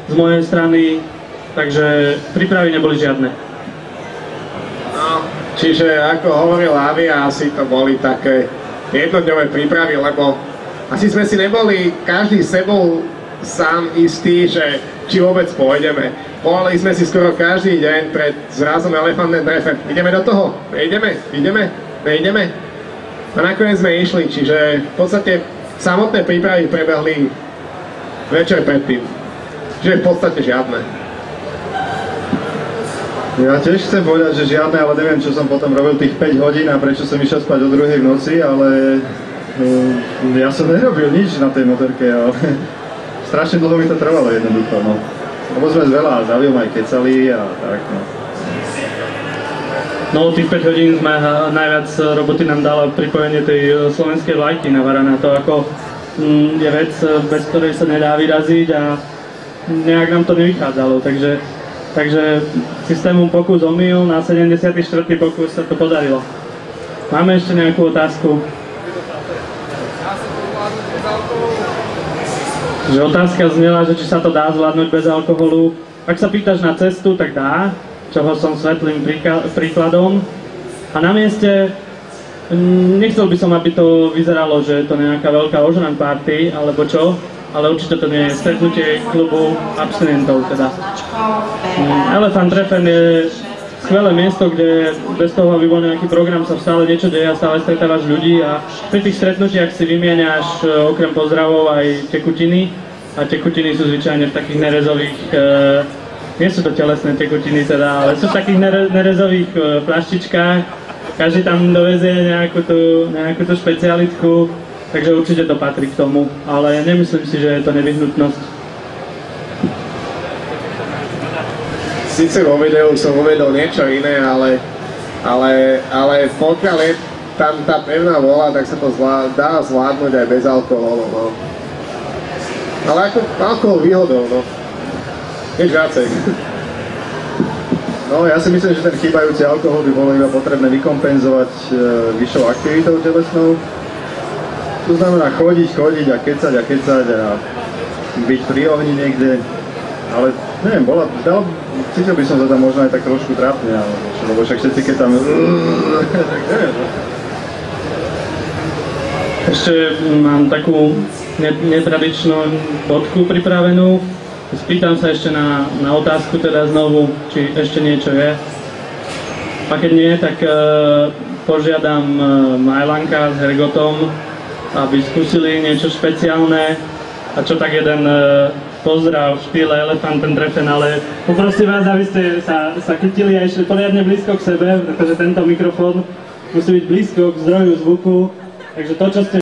z mojej strany, takže prípravy neboli žiadne. No, čiže ako hovoril Avi, asi to boli také jednodňové prípravy, lebo asi sme si neboli každý sebou sám istý, že či vôbec pôjdeme. Volali sme si skoro každý deň pred zrazom elefantné trefe. Ideme do toho? Nejdeme? Ideme? Nejdeme? A nakoniec sme išli, čiže v podstate samotné prípravy prebehli večer predtým. Čiže v podstate žiadne. Ja tiež chcem povedať, že žiadne, ale neviem, čo som potom robil tých 5 hodín a prečo som išiel spať o 2:00 v noci, ale ja som nerobil nič na tej motorke, ale strašne dlho mi to trvalo jednoducho, no. Lebo sme veľa s Aviom aj kecali a tak, no. No, tých 5 hodín sme najviac roboty nám dala pripojenie tej slovenskej vlajky na Varana. To ako je vec, bez ktorej sa nedá vyraziť a nejak nám to nevychádzalo, takže systémom pokus omyl, na 74. pokus sa to podarilo. Máme ešte nejakú otázku? Že otázka znela, že či sa to dá zvládnuť bez alkoholu. Ak sa pýtaš na cestu, tak dá, čoho som svetlým príkladom. A na mieste, nechcel by som, aby to vyzeralo, že je to nejaká veľká ožran party, alebo čo, ale určite to nie je stretnutie klubu abstinentov teda. Elephant Treffen je skvelé miesto, kde bez toho, aby bol nejaký program, sa stále niečo deje a stále stretávaš ľudí a pri tých stretnutiach si vymieňaš okrem pozdravov aj tekutiny a tekutiny sú zvyčajne v takých nerezových, nie sú to telesné tekutiny teda, ale sú v takých nerezových fľaštičkách, každý tam dovezie nejakú tú špecialitku, takže určite to patrí k tomu, ale nemyslím si, že je to nevyhnutnosť. Sice vo videu som uvedol niečo iné, ale pokiaľ je tam tá pevná vôľa, tak sa to dá zvládnuť aj bez alkoholu, no. Ale ako alkohol výhodou, no. Nič viacej. No, ja si myslím, že ten chýbajúci alkohol by bolo iba potrebné vykompenzovať vyššou aktivitou telesnou. To znamená chodiť a kecať a byť pri ohni niekde. Ale neviem, cítil by som sa tam možno aj tak trošku trápne, lebo však všetci keď tam... tak neviem. Ešte mám takú netradičnú bodku pripravenú. Spýtam sa ešte na otázku teda znovu, či ešte niečo je. A keď nie, tak požiadam Majlanka s Hergotom, aby skúsili niečo špeciálne. A čo tak jeden pozdrav v štýle Elephant Treffen, ale poprosím vás, aby ste sa chytili a išli poriadne blízko k sebe, pretože tento mikrofón musí byť blízko k zdroju zvuku, takže to, čo ste